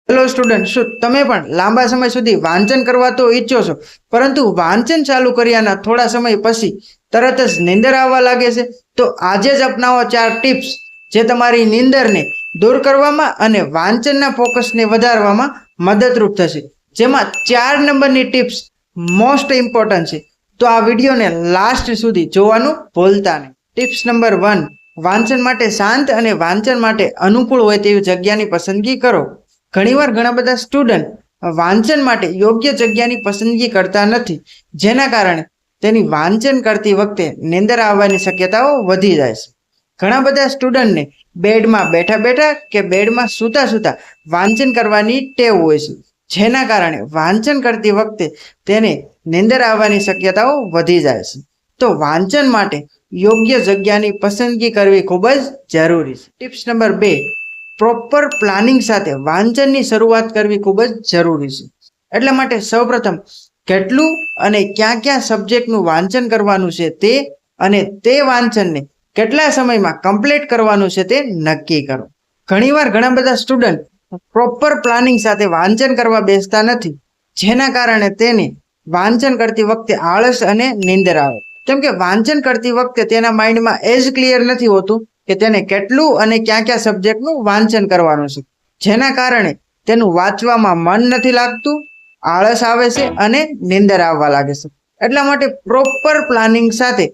Hello student, શું તમે પણ લાંબા સમય સુધી વાંચન કરવા તો ઈચ્છો છો, પરંતુ વાંચન ચાલુ કર્યાના થોડા સમય પછી તરત જ નીંદર આવવા લાગે છે? તો આજે જ અપનાવો 4 ટિપ્સ જે તમારી નીંદરને દૂર કરવામાં અને વાંચનના ફોકસને વધારવામાં મદદરૂપ થશે. જેમાં 4 નંબરની ટિપ્સ મોસ્ટ ઇમ્પોર્ટન્ટ છે, તો આ વિડીયોને લાસ્ટ સુધી જોવાનું ભૂલતા નહીં. ટિપ્સ નંબર 1, વાંચન માટે શાંત અને વાંચન માટે અનુકૂળ હોય તેવી જગ્યાની પસંદગી કરો. ઘણીવાર ઘણા બધા સ્ટુડન્ટ વાંચન માટે યોગ્ય જગ્યાની પસંદગી કરતા નથી, જેના કારણે તેની વાંચન કરતી વખતે નીંદર આવવાની શક્યતાઓ વધી જાય છે. ઘણા બધા સ્ટુડન્ટને બેડમાં બેઠા બેઠા કે બેડમાં સૂતા સૂતા વાંચન કરવાની ટેવ હોય છે, જેના કારણે વાંચન કરતી વખતે તેને નીંદર આવવાની શક્યતાઓ વધી જાય છે. તો વાંચન માટે યોગ્ય જગ્યાની પસંદગી કરવી ખૂબ જ જરૂરી છે. ટિપ્સ નંબર 2, પ્રોપર પ્લાનિંગ સાથે વાંચનની શરૂઆત કરવી ખૂબ જ જરૂરી છે. એટલા માટે સૌપ્રથમ કેટલું અને ક્યાં ક્યાં સબ્જેક્ટનું વાંચન કરવાનું છે તે અને તે વાંચનને કેટલા સમયમાં કમ્પ્લીટ કરવાનું છે તે નક્કી કરો. ઘણીવાર ઘણા બધા સ્ટુડન્ટ પ્રોપર પ્લાનિંગ સાથે વાંચન કરવા બેસતા નથી, જેના કારણે તેને વાંચન કરતી વખતે આળસ અને નીંદર આવે. કેમ કે વાંચન કરતી વખતે તેના માઇન્ડમાં એ જ ક્લિયર નથી હોતું કે તેને કેટલું અને ક્યાં ક્યાં સબ્જેક્ટનું વાંચન કરવાનું છે, જેના કારણે તેનું વાંચવામાં મન નથી લાગતું, આળસ આવે છે અને નીંદર આવવા લાગે છે. એટલા માટે પ્રોપર પ્લાનિંગ સાથે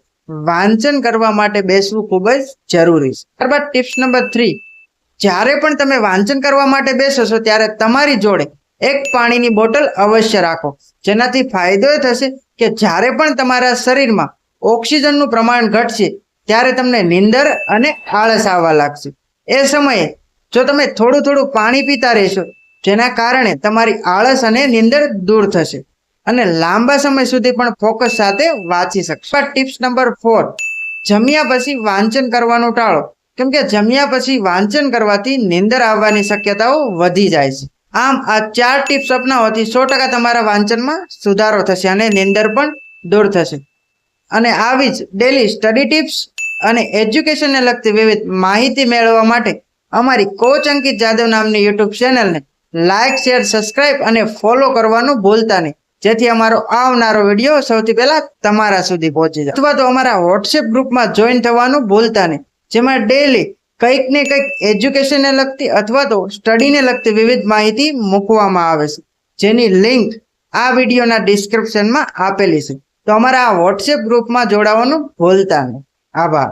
વાંચન કરવા માટે બેસવું ખૂબ જ જરૂરી છે. ત્યારબાદ ટિપ્સ નંબર 3, જ્યારે પણ તમે વાંચન કરવા માટે બેસો છો ત્યારે તમારી જોડે એક પાણીની બોટલ અવશ્ય રાખો. જેનાથી ફાયદો એ થશે કે જ્યારે પણ તમારા શરીરમાં ઓક્સિજનનું પ્રમાણ ઘટશે ત્યારે તમને નીંદર અને આળસ આવવા લાગશે. એ સમયે જો તમે થોડું થોડું પાણી પીતા રહેશો, જેના કારણે તમારી આળસ અને નીંદર દૂર થશે અને લાંબા સમય સુધી પણ ફોકસ સાથે વાંચી શકશો. ટિપ્સ નંબર 4, જમ્યા પછી વાંચન કરવાનું ટાળો. કેમ કે જમ્યા પછી વાંચન કરવાથી નીંદર આવવાની શક્યતાઓ વધી જાય છે. આમ આ 4 ટિપ્સ અપનાવવાથી 100% તમારા વાંચનમાં સુધારો થશે અને નીંદર પણ દૂર થશે. અને આવી જ ડેલી સ્ટડી ટિપ્સ અને એજ્યુકેશનને લગતી વિવિધ માહિતી મેળવવા માટે અમારી કોચ અંકિત જાદવ નામની યુટ્યુબ ચેનલને લાઇક, શેર, સબસ્ક્રાઇબ અને ફોલો કરવાનું ભૂલતા નહીં, જેથી અમારો આવનારો વિડીયો સૌથી પહેલા તમારા સુધી પહોંચી જાય. અથવા તો અમારા વોટ્સએપ ગ્રુપમાં જોઈન થવાનું ભૂલતા નહીં, જેમાં ડેલી કંઈક ને કંઈક એજ્યુકેશનને લગતી અથવા તો સ્ટડીને લગતી વિવિધ માહિતી મૂકવામાં આવે છે, જેની લિંક આ વિડીયોના ડિસ્ક્રિપ્શનમાં આપેલી છે. તો અમારા આ વોટ્સએપ ગ્રુપમાં જોડાવાનું ભૂલતા નહીં. આભાર.